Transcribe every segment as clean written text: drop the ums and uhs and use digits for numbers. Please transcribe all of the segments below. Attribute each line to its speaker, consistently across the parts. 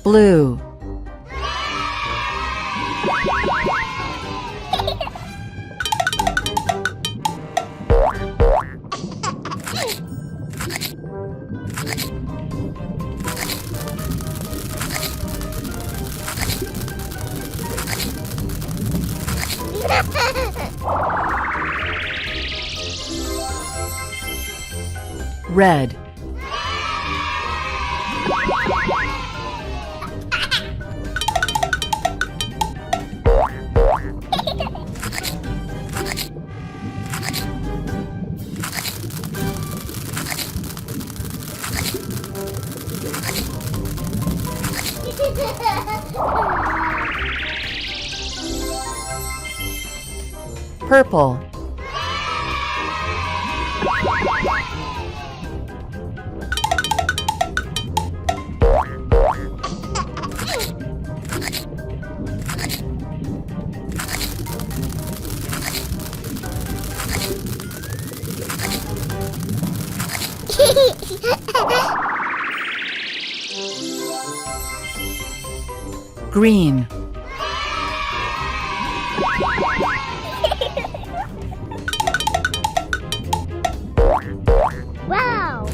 Speaker 1: Blue. Red. Purple. Green.
Speaker 2: Wow!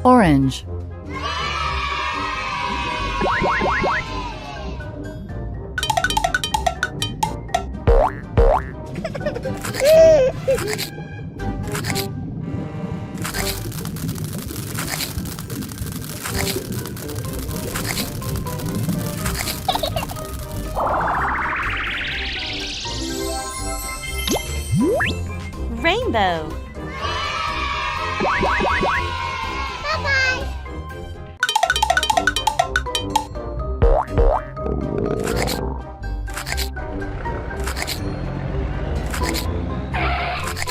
Speaker 1: Orange.
Speaker 3: Rainbow.
Speaker 2: Bye-bye!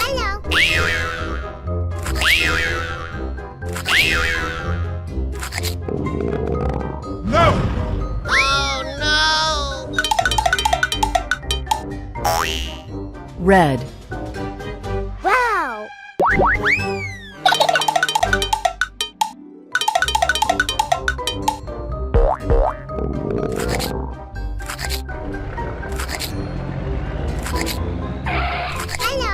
Speaker 2: Hello!
Speaker 4: No!
Speaker 2: Oh no!
Speaker 1: Red.
Speaker 2: Wow! Hello!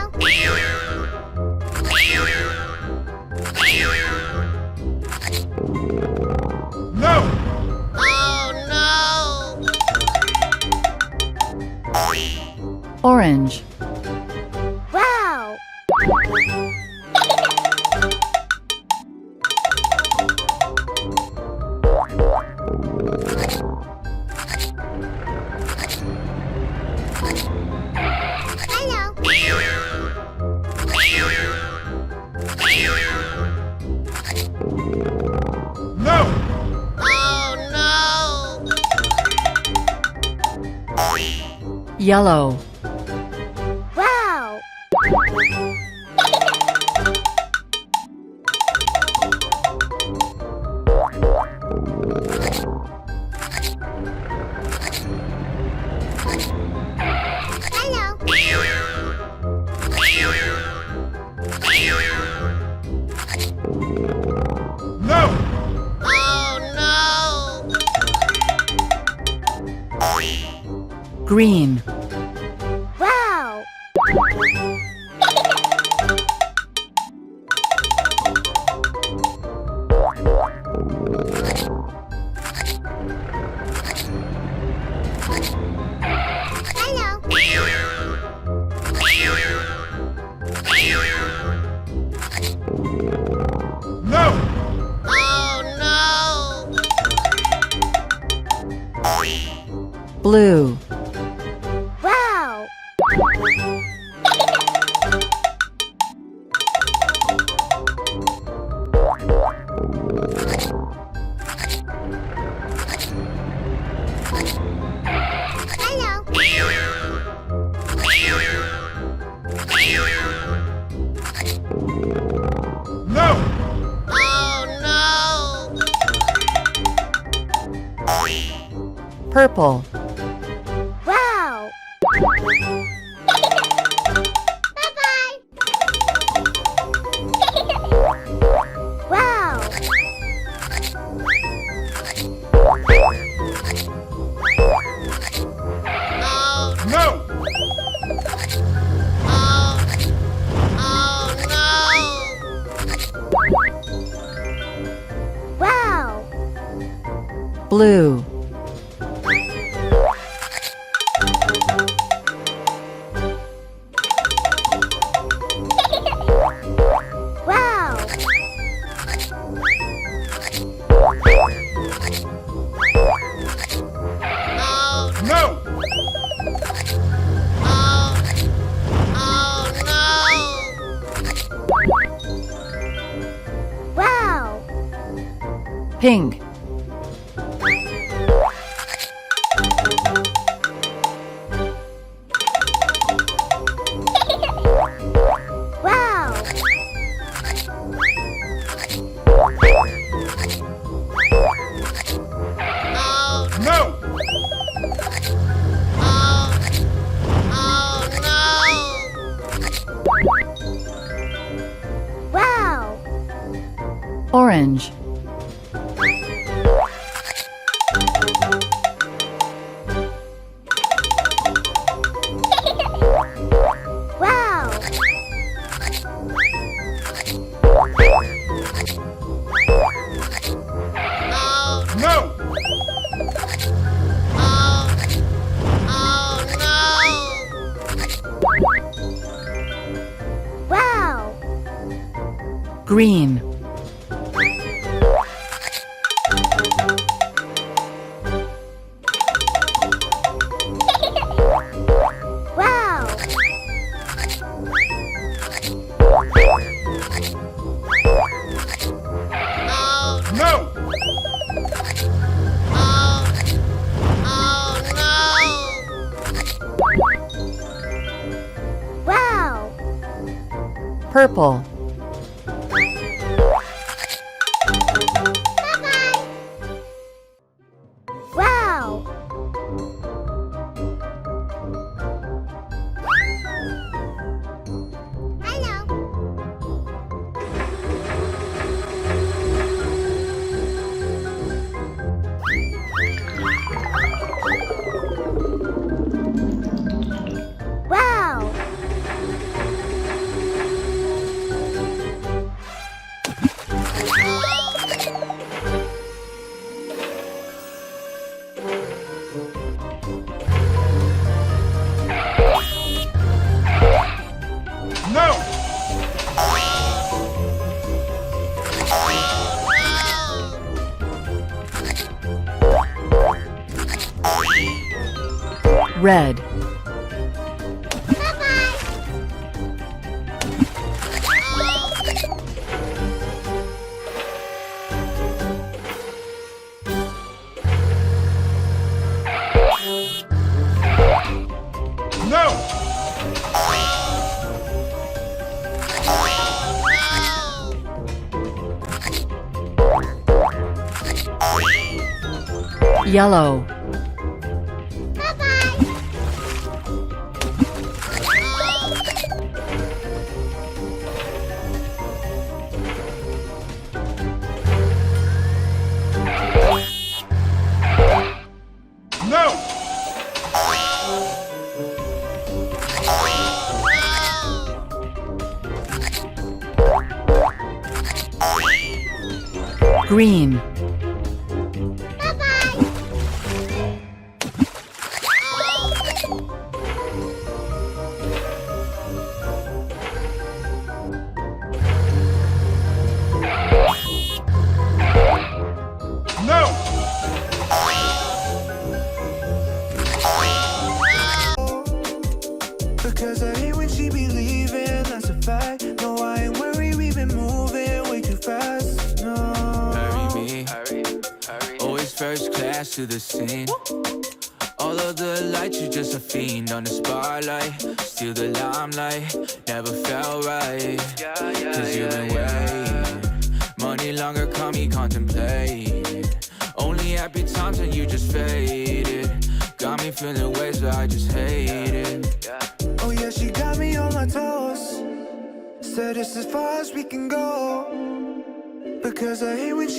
Speaker 4: No!
Speaker 2: Oh no!
Speaker 1: Orange.
Speaker 2: Wow! Hello!
Speaker 4: No!
Speaker 2: Oh no!
Speaker 1: Yellow.
Speaker 2: Wow! Hello!
Speaker 4: No!
Speaker 2: Oh no!
Speaker 1: Green.
Speaker 2: Wow! Hello!
Speaker 4: No!
Speaker 2: Oh no!
Speaker 1: Blue.
Speaker 2: Wow! Hello!
Speaker 4: No!
Speaker 2: Oh no!
Speaker 1: Purple.
Speaker 2: Wow! Bye-bye! Wow!
Speaker 4: No!
Speaker 2: Wow!
Speaker 1: Blue.
Speaker 2: Wow!
Speaker 4: No!
Speaker 2: Wow!
Speaker 1: Pink.
Speaker 2: Wow!
Speaker 4: No!
Speaker 2: Wow!
Speaker 1: Orange.
Speaker 2: Wow!
Speaker 4: No!
Speaker 2: Wow!
Speaker 1: Green.
Speaker 2: Wow!
Speaker 4: No!
Speaker 2: Wow!
Speaker 1: Purple.
Speaker 2: Wow! Hello. Wow!
Speaker 4: No!
Speaker 1: Red.
Speaker 4: No!
Speaker 1: Yellow.
Speaker 4: No!
Speaker 1: Green.
Speaker 4: No!
Speaker 5: Because I hate when she be leaving, that's a fact. No, I ain't worried, we've been moving way too fast. No.
Speaker 6: Hurry me, always first class to the scene. All of the lights, you just a fiend on the spotlight. Steal the limelight, never felt right. Cause you've been waiting, money longer, call me contemplate. Only happy times and you just faded. Got me feeling ways that I just hate it.
Speaker 5: Oh yeah, she got me on my toes. Said it's as far as we can go. Because I hate when she